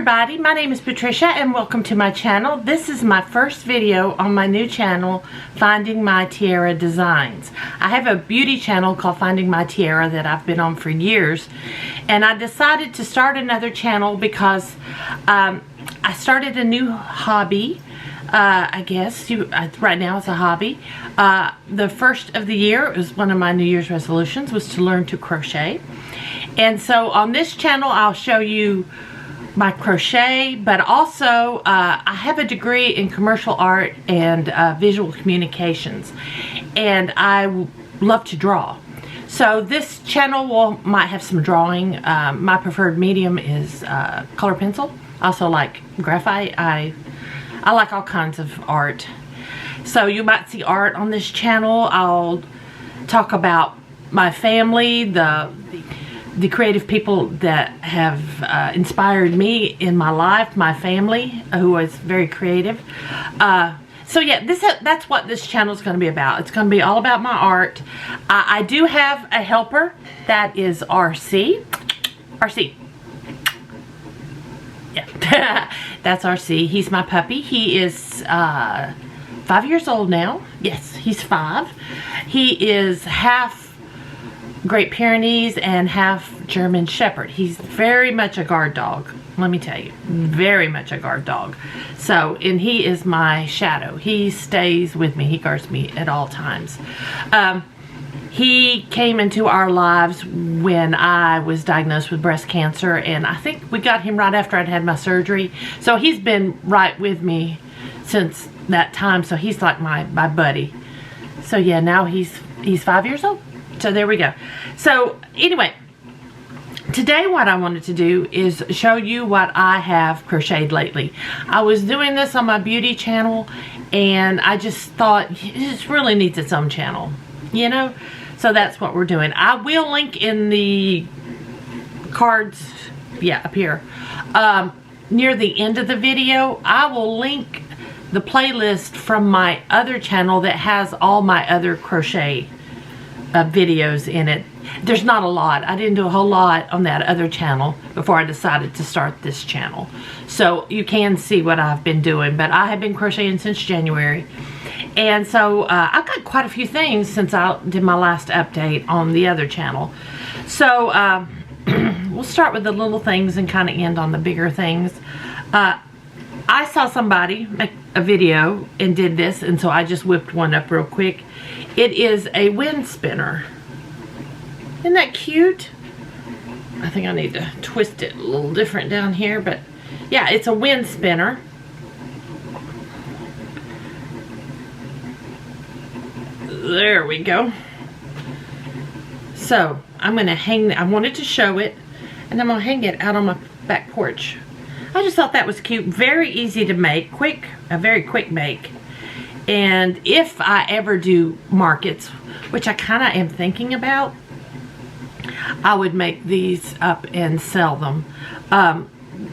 everybody, my name is Patricia and welcome to my channel. This is my first video on my new channel, Finding My Tiara Designs. I have a beauty channel called Finding My Tiara that I've been on for years, and I decided to start another channel because I started a new hobby. I guess right now it's a hobby. The first of the year, it was one of my New Year's resolutions, was to learn to crochet. And so on this channel I'll show you my crochet, but also I have a degree in commercial art and visual communications, and I love to draw. So this channel might have some drawing. My preferred medium is color pencil. I also like graphite. I like all kinds of art. So you might see art on this channel. I'll talk about my family, the creative people that have inspired me in my life, my family, who is very creative. So yeah, that's what this channel is going to be about. It's going to be all about my art. I do have a helper. That is RC. RC. Yeah, that's RC. He's my puppy. He is 5 years old now. Yes, he's 5. He is half Great Pyrenees and half German Shepherd. He's very much a guard dog, let me tell you. Very much a guard dog. So, and he is my shadow. He stays with me. He guards me at all times. He came into our lives when I was diagnosed with breast cancer, and I think we got him right after I'd had my surgery. So he's been right with me since that time. So he's like my buddy. So yeah, now he's 5 years old. So there we go. So anyway, today what I wanted to do is show you what I have crocheted lately. I was doing this on my beauty channel, and I just thought it just really needs its own channel, you know? So that's what we're doing. I will link in the cards, yeah, up here, near the end of the video. I will link the playlist from my other channel that has all my other crochet videos in it. There's not a lot. I didn't do a whole lot on that other channel before I decided to start this channel. So you can see what I've been doing, but I have been crocheting since January. And so I've got quite a few things since I did my last update on the other channel. So we'll start with the little things and kind of end on the bigger things. I saw somebody make a video and did this, and so I just whipped one up real quick. It is a wind spinner. Isn't that cute? I think I need to twist it a little different down here, but yeah, it's a wind spinner. There we go. So I'm going to hang, I wanted to show it, and I'm going to hang it out on my back porch. I just thought that was cute. Very easy to make. Quick, a very quick make. And if I ever do markets, which I kind of am thinking about, I would make these up and sell them.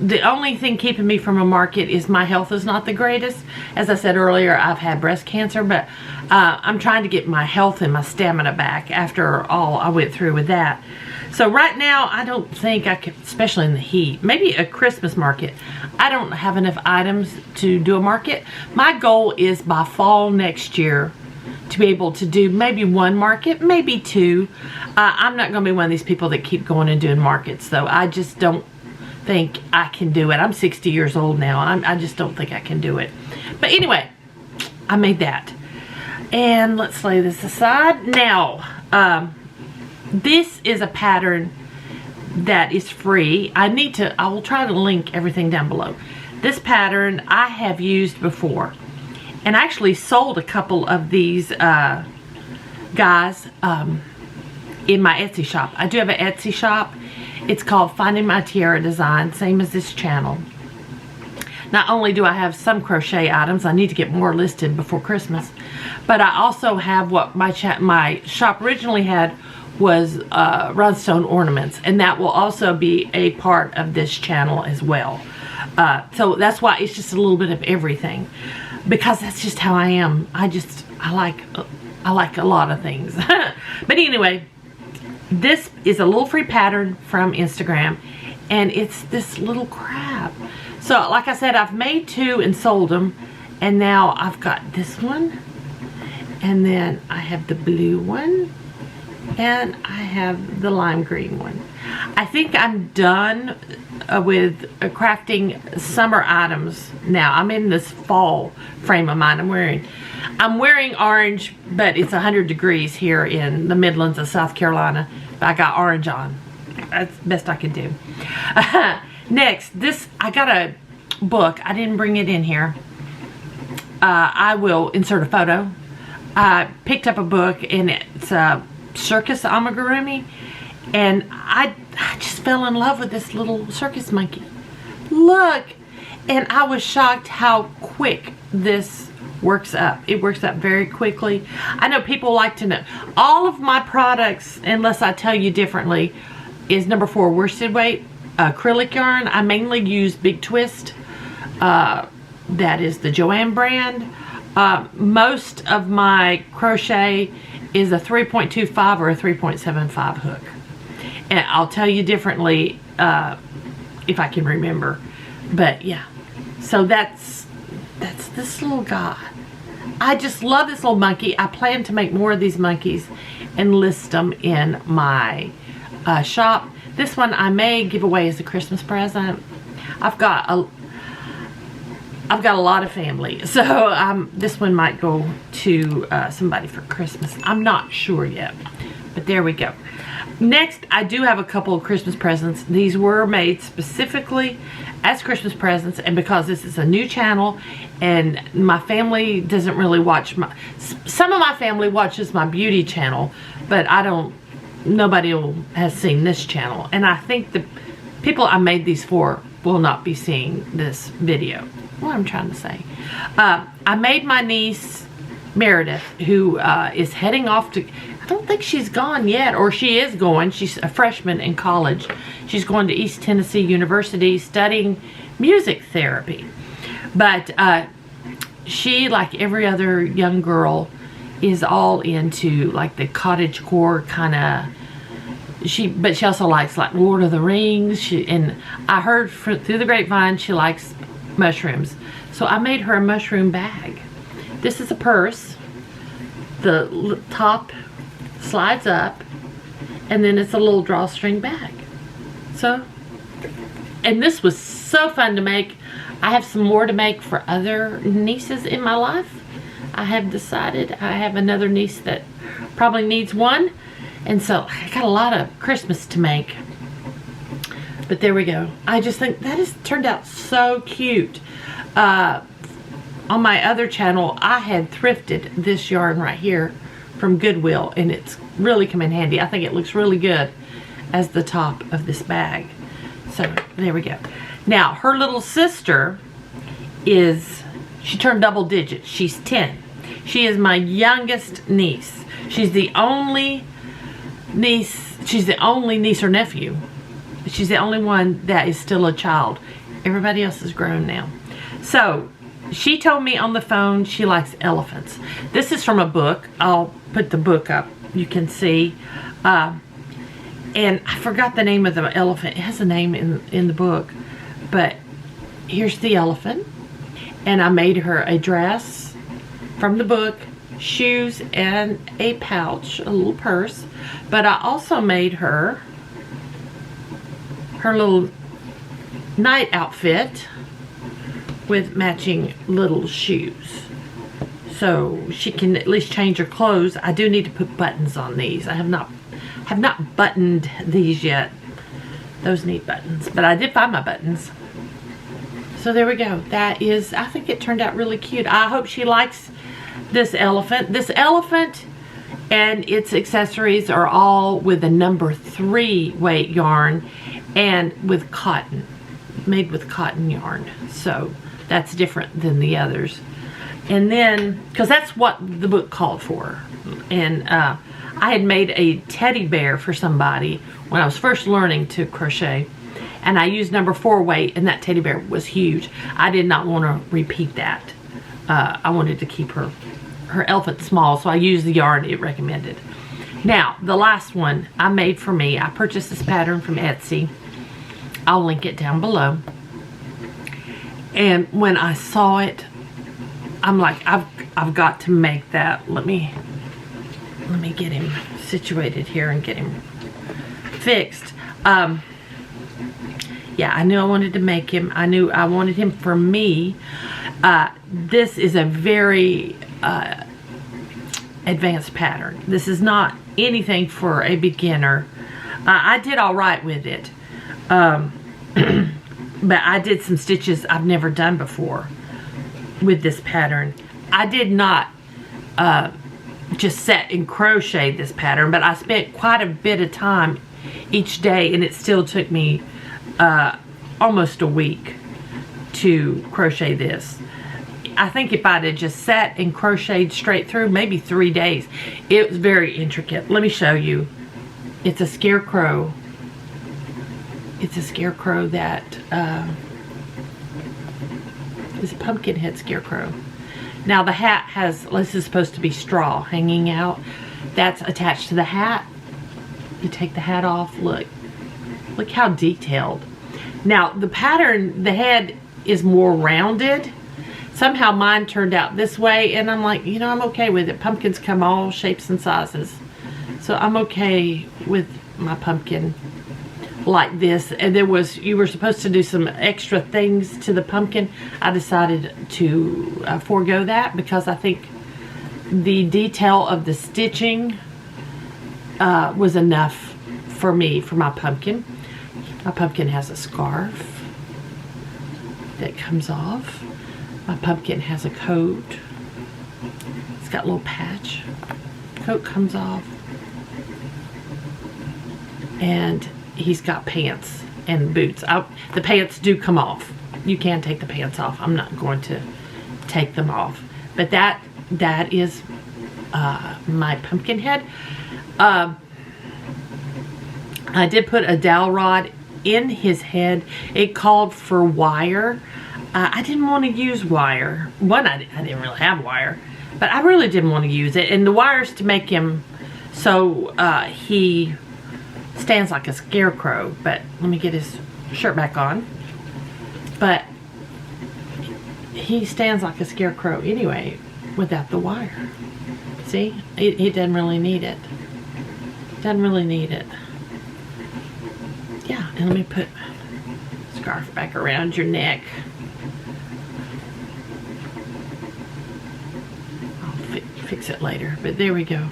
The only thing keeping me from a market is my health is not the greatest. As I said earlier, I've had breast cancer, but I'm trying to get my health and my stamina back after all I went through with that. So right now, I don't think I could, especially in the heat, maybe a Christmas market. I don't have enough items to do a market. My goal is by fall next year to be able to do maybe one market, maybe two. I'm not going to be one of these people that keep going and doing markets, though. I just don't think I can do it. I'm 60 years old now. I just don't think I can do it. But anyway, I made that. And let's lay this aside. Now, this is a pattern that is free. I will try to link everything down below. This pattern I have used before, and I actually sold a couple of these guys in my Etsy shop. I do have an Etsy shop. It's called Finding My Tiara Design, same as this channel. Not only do I have some crochet items, I need to get more listed before Christmas, but I also have what my shop originally had was rhinestone ornaments, and that will also be a part of this channel as well. So that's why it's just a little bit of everything, because that's just how I am. I like a lot of things. But anyway, this is a little free pattern from Instagram, and it's this little crab. So like I said, I've made 2 and sold them, and now I've got this one, and then I have the blue one, and I have the lime green one. I think I'm done with crafting summer items now. I'm in this fall frame of mind. I'm wearing orange, but it's 100 degrees here in the Midlands of South Carolina. But I got orange on. That's the best I can do. Next, I got a book. I didn't bring it in here. I will insert a photo. I picked up a book, and it's Circus Amigurumi, and I just fell in love with this little circus monkey. Look, and I was shocked how quick this works up. It works up very quickly. I know people like to know. All of my products, unless I tell you differently, is number 4 worsted weight acrylic yarn. I mainly use Big Twist. That is the Joanne brand. Most of my crochet is a 3.25 or a 3.75 hook. And I'll tell you differently if I can remember. But yeah, so that's this little guy. I just love this little monkey. I plan to make more of these monkeys and list them in my shop. This one I may give away as a Christmas present. I've got a lot of family, so this one might go to somebody for Christmas. I'm not sure yet, but there we go. Next, I do have a couple of Christmas presents. These were made specifically as Christmas presents, and because this is a new channel and my family doesn't really watch some of my family watches my beauty channel, but nobody has seen this channel, and I think the people I made these for will not be seeing this video. What I'm trying to say. I made my niece Meredith, who is heading off to, I don't think she's gone yet, or she is going. She's a freshman in college. She's going to East Tennessee University studying music therapy. But she, like every other young girl, is all into like the cottagecore kind of, but she also likes like Lord of the Rings. And I heard through the grapevine she likes mushrooms. So I made her a mushroom bag. This is a purse. The top slides up, and then it's a little drawstring bag. So, and this was so fun to make. I have some more to make for other nieces in my life. I have decided I have another niece that probably needs one, and so I got a lot of Christmas to make. But there we go. I just think that has turned out so cute. On my other channel, I had thrifted this yarn right here from Goodwill, and it's really come in handy. I think it looks really good as the top of this bag. So there we go. Now, her little sister she turned double digits. She's 10. She is my youngest niece. She's the only niece or nephew. She's the only one that is still a child. Everybody else is grown now. So she told me on the phone she likes elephants. This is from a book. I'll put the book up. You can see. And I forgot the name of the elephant. It has a name in the book. But here's the elephant. And I made her a dress from the book, shoes, and a pouch, a little purse. But I also made her little night outfit with matching little shoes, so she can at least change her clothes. I do need to put buttons on these. I have not buttoned these yet. Those need buttons, but I did find my buttons. So there we go. That is, I think it turned out really cute. I hope she likes this elephant. This elephant and its accessories are all with a number 3 weight yarn and with cotton, made with cotton yarn. So that's different than the others. And then, because that's what the book called for. And I had made a teddy bear for somebody when I was first learning to crochet. And I used number 4 weight, and that teddy bear was huge. I did not want to repeat that. I wanted to keep her elephant small, so I used the yarn it recommended. Now, the last one I made for me. I purchased this pattern from Etsy. I'll link it down below. And when I saw it, I'm like, I've got to make that. Let me get him situated here and get him fixed. Yeah, I knew I wanted to make him. I knew I wanted him for me. This is a very advanced pattern. This is not anything for a beginner. I did all right with it. But I did some stitches I've never done before with this pattern. I did not just set and crochet this pattern, but I spent quite a bit of time each day, and it still took me almost a week to crochet this. I think if I'd have just sat and crocheted straight through, maybe 3 days. It was very intricate. Let me show you. It's a scarecrow. It's a scarecrow that is a pumpkin head scarecrow. Now the hat has, this is supposed to be straw hanging out. That's attached to the hat. You take the hat off, look how detailed. Now the pattern, the head is more rounded. Somehow mine turned out this way, and I'm like, you know, I'm okay with it. Pumpkins come all shapes and sizes. So I'm okay with my pumpkin like this. And you were supposed to do some extra things to the pumpkin. I decided to forego that because I think the detail of the stitching was enough for me, for my pumpkin. My pumpkin has a scarf that comes off. My pumpkin has a coat. It's got a little patch. Coat comes off. And he's got pants and boots. The pants do come off. You can take the pants off. I'm not going to take them off. But that is my pumpkin head. I did put a dowel rod in his head. It called for wire. I didn't want to use wire. One, I didn't really have wire, but I really didn't want to use it. And the wire's to make him so he stands like a scarecrow. But let me get his shirt back on. But he stands like a scarecrow anyway without the wire. See? He doesn't really need it. Doesn't really need it. Yeah, and let me put the scarf back around your neck. Fix it later, but there we go.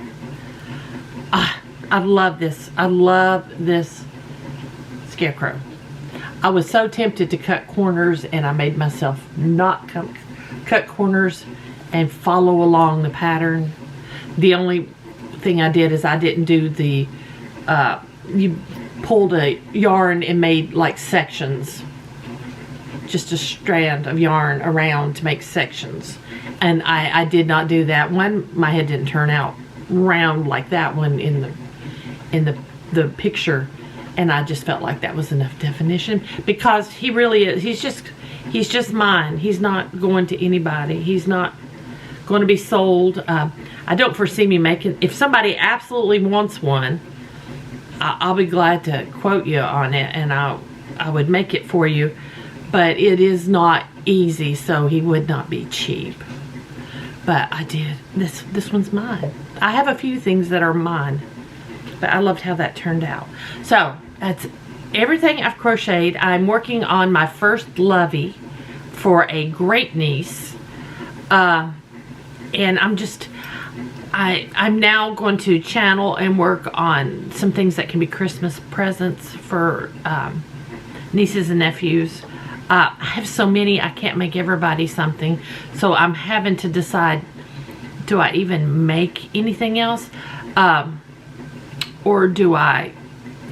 I love this. I love this scarecrow. I was so tempted to cut corners, and I made myself not cut corners and follow along the pattern. The only thing I did is I didn't do the you pulled a yarn and made like sections, just a strand of yarn around to make sections. And I did not do that one. My head didn't turn out round like that one in the picture, and I just felt like that was enough definition, because he really is. He's just mine. He's not going to anybody. He's not going to be sold. I don't foresee me making. If somebody absolutely wants one, I'll be glad to quote you on it, and I would make it for you. But it is not easy, so he would not be cheap. But I did. This one's mine. I have a few things that are mine, but I loved how that turned out. So that's everything I've crocheted. I'm working on my first lovey for a great niece, and I'm now going to channel and work on some things that can be Christmas presents for nieces and nephews. I have so many, I can't make everybody something. So I'm having to decide, do I even make anything else? Or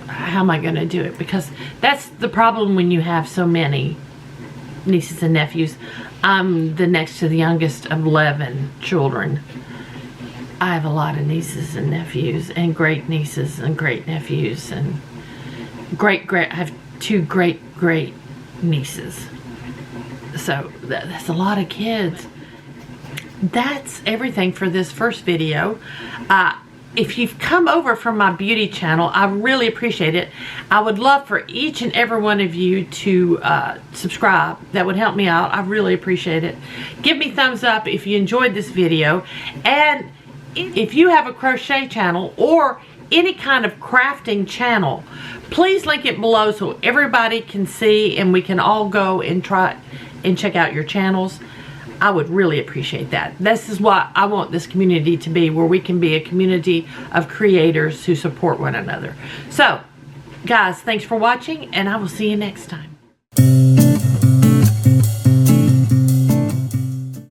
how am I going to do it? Because that's the problem when you have so many nieces and nephews. I'm the next to the youngest of 11 children. I have a lot of nieces and nephews, and great nieces and great nephews, and I have 2 great nieces. So that's a lot of kids. That's everything for this first video. if you've come over from my beauty channel, I really appreciate it. I would love for each and every one of you to subscribe. That would help me out. I really appreciate it. Give me thumbs up if you enjoyed this video. And if you have a crochet channel or any kind of crafting channel, please link it below so everybody can see and we can all go and try and check out your channels. I would really appreciate that. This is what I want this community to be, where we can be a community of creators who support one another. So, guys, thanks for watching, and I will see you next time.